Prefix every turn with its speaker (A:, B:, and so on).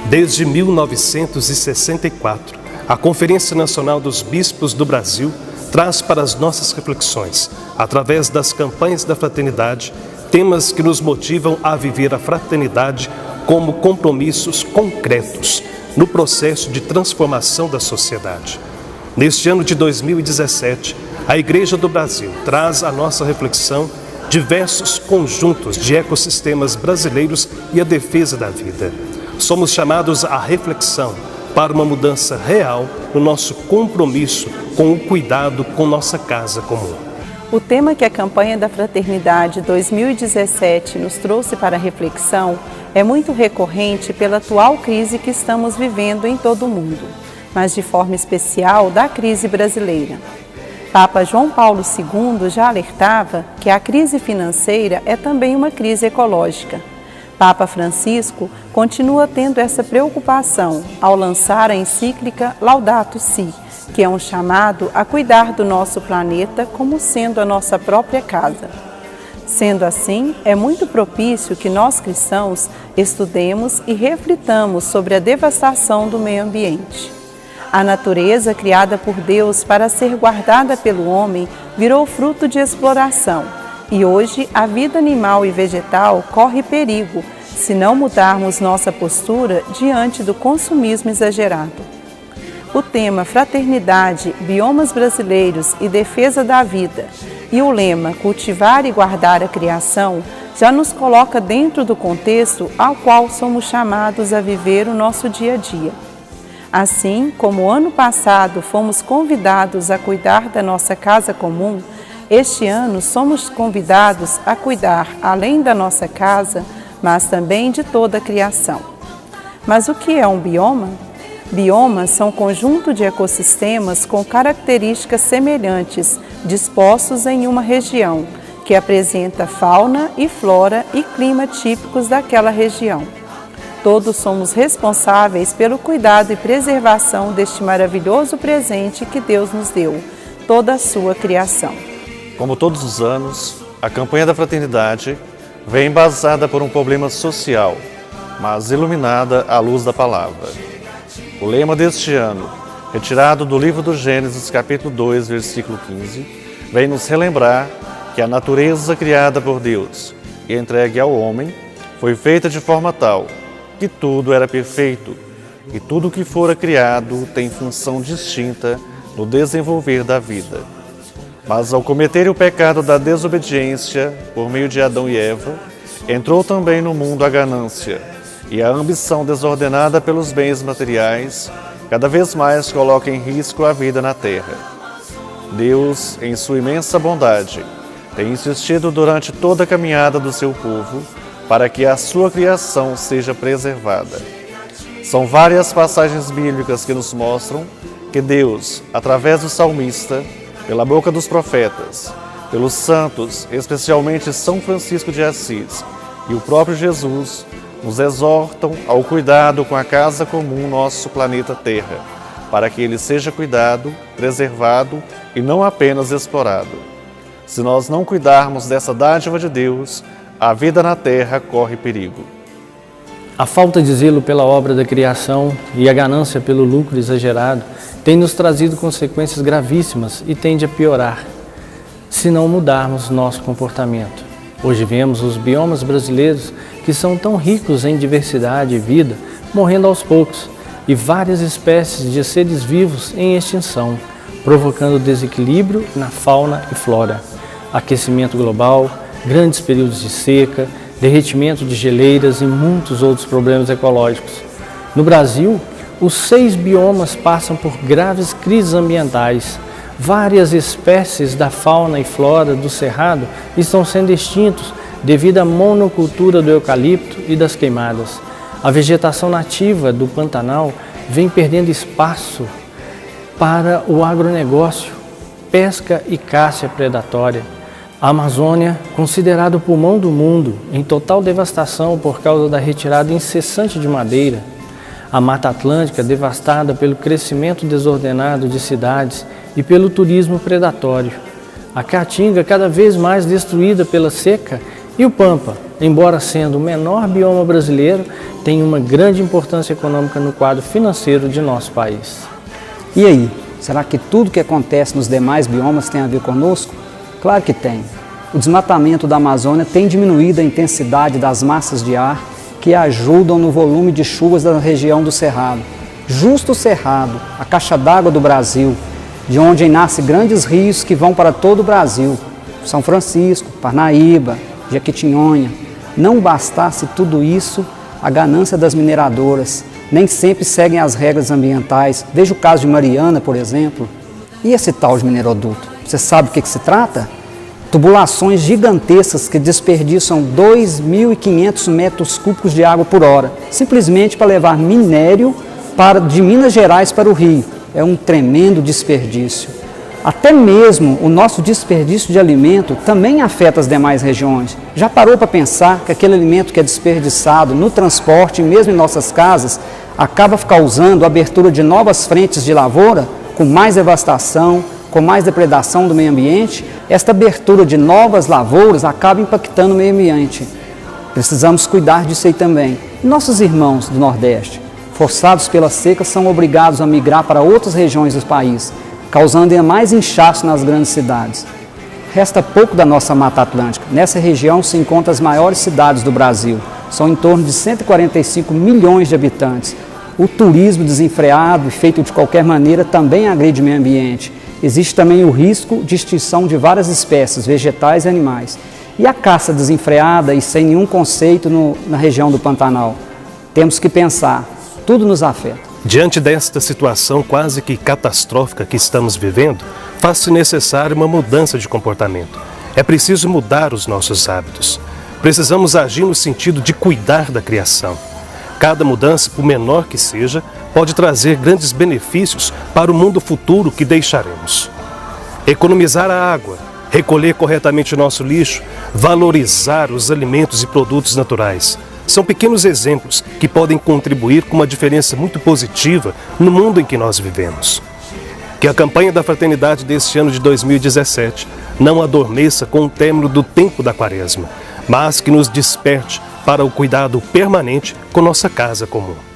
A: Desde 1964, a Conferência Nacional dos Bispos do Brasil traz para as nossas reflexões, através das campanhas da fraternidade, temas que nos motivam a viver a fraternidade como compromissos concretos no processo de transformação da sociedade. Neste ano de 2017, a Igreja do Brasil traz à nossa reflexão diversos conjuntos de ecossistemas brasileiros e a defesa da vida. Somos chamados à reflexão para uma mudança real no nosso compromisso com o cuidado com nossa casa comum.
B: O tema que a campanha da Fraternidade 2017 nos trouxe para a reflexão é muito recorrente pela atual crise que estamos vivendo em todo o mundo, mas de forma especial da crise brasileira. Papa João Paulo II já alertava que a crise financeira é também uma crise ecológica. Papa Francisco continua tendo essa preocupação ao lançar a encíclica Laudato Si, que é um chamado a cuidar do nosso planeta como sendo a nossa própria casa. Sendo assim, é muito propício que nós cristãos estudemos e reflitamos sobre a devastação do meio ambiente. A natureza criada por Deus para ser guardada pelo homem virou fruto de exploração. E hoje a vida animal e vegetal corre perigo se não mudarmos nossa postura diante do consumismo exagerado. O tema Fraternidade, Biomas Brasileiros e Defesa da Vida e o lema Cultivar e Guardar a Criação já nos coloca dentro do contexto ao qual somos chamados a viver o nosso dia a dia. Assim como ano passado fomos convidados a cuidar da nossa casa comum, este ano somos convidados a cuidar, além da nossa casa, mas também de toda a criação. Mas o que é um bioma? Biomas são conjunto de ecossistemas com características semelhantes, dispostos em uma região, que apresenta fauna e flora e clima típicos daquela região. Todos somos responsáveis pelo cuidado e preservação deste maravilhoso presente que Deus nos deu, toda a sua criação.
C: Como todos os anos, a campanha da fraternidade vem embasada por um problema social, mas iluminada à luz da palavra. O lema deste ano, retirado do livro do Gênesis, capítulo 2, versículo 15, vem nos relembrar que a natureza criada por Deus e entregue ao homem foi feita de forma tal que tudo era perfeito e tudo que fora criado tem função distinta no desenvolver da vida. Mas ao cometerem o pecado da desobediência por meio de Adão e Eva, entrou também no mundo a ganância e a ambição desordenada pelos bens materiais cada vez mais coloca em risco a vida na terra. Deus, em sua imensa bondade, tem insistido durante toda a caminhada do seu povo para que a sua criação seja preservada. São várias passagens bíblicas que nos mostram que Deus, através do salmista, pela boca dos profetas, pelos santos, especialmente São Francisco de Assis e o próprio Jesus, nos exortam ao cuidado com a casa comum, nosso planeta Terra, para que ele seja cuidado, preservado e não apenas explorado. Se nós não cuidarmos dessa dádiva de Deus, a vida na Terra corre perigo.
D: A falta de zelo pela obra da criação e a ganância pelo lucro exagerado tem nos trazido consequências gravíssimas e tende a piorar, se não mudarmos nosso comportamento. Hoje vemos os biomas brasileiros, que são tão ricos em diversidade e vida, morrendo aos poucos, e várias espécies de seres vivos em extinção, provocando desequilíbrio na fauna e flora, aquecimento global, grandes períodos de seca, derretimento de geleiras e muitos outros problemas ecológicos. No Brasil, os 6 biomas passam por graves crises ambientais. Várias espécies da fauna e flora do Cerrado estão sendo extintos devido à monocultura do eucalipto e das queimadas. A vegetação nativa do Pantanal vem perdendo espaço para o agronegócio, pesca e caça predatória. A Amazônia, considerado o pulmão do mundo, em total devastação por causa da retirada incessante de madeira. A Mata Atlântica, devastada pelo crescimento desordenado de cidades e pelo turismo predatório. A Caatinga, cada vez mais destruída pela seca E o Pampa, embora sendo o menor bioma brasileiro, tem uma grande importância econômica no quadro financeiro de nosso país.
E: E aí, será que tudo que acontece nos demais biomas tem a ver conosco? Claro que tem. O desmatamento da Amazônia tem diminuído a intensidade das massas de ar que ajudam no volume de chuvas da região do Cerrado. Justo o Cerrado, a caixa d'água do Brasil, de onde nascem grandes rios que vão para todo o Brasil, São Francisco, Parnaíba, Jequitinhonha. Não bastasse tudo isso, a ganância das mineradoras nem sempre seguem as regras ambientais. Veja o caso de Mariana, por exemplo. E esse tal de mineroduto? Você sabe do que se trata? Tubulações gigantescas que desperdiçam 2.500 metros cúbicos de água por hora, simplesmente para levar minério de Minas Gerais para o Rio. É um tremendo desperdício. Até mesmo o nosso desperdício de alimento também afeta as demais regiões. Já parou para pensar que aquele alimento que é desperdiçado no transporte, mesmo em nossas casas, acaba causando a abertura de novas frentes de lavoura, com mais devastação, com mais depredação do meio ambiente? Esta abertura de novas lavouras acaba impactando o meio ambiente. Precisamos cuidar disso aí também. E nossos irmãos do Nordeste, forçados pela seca, são obrigados a migrar para outras regiões do país, causando ainda mais inchaço nas grandes cidades. Resta pouco da nossa Mata Atlântica. Nessa região se encontram as maiores cidades do Brasil. São em torno de 145 milhões de habitantes. O turismo desenfreado e feito de qualquer maneira também agride o meio ambiente. Existe também o risco de extinção de várias espécies, vegetais e animais. E a caça desenfreada e sem nenhum conceito na região do Pantanal? Temos que pensar, tudo nos afeta.
A: Diante desta situação quase que catastrófica que estamos vivendo, faz-se necessária uma mudança de comportamento. É preciso mudar os nossos hábitos. Precisamos agir no sentido de cuidar da criação. Cada mudança, por menor que seja, pode trazer grandes benefícios para o mundo futuro que deixaremos. Economizar a água, recolher corretamente o nosso lixo, valorizar os alimentos e produtos naturais. São pequenos exemplos que podem contribuir com uma diferença muito positiva no mundo em que nós vivemos. Que a campanha da fraternidade deste ano de 2017 não adormeça com o término do tempo da Quaresma, mas que nos desperte para o cuidado permanente com nossa casa comum.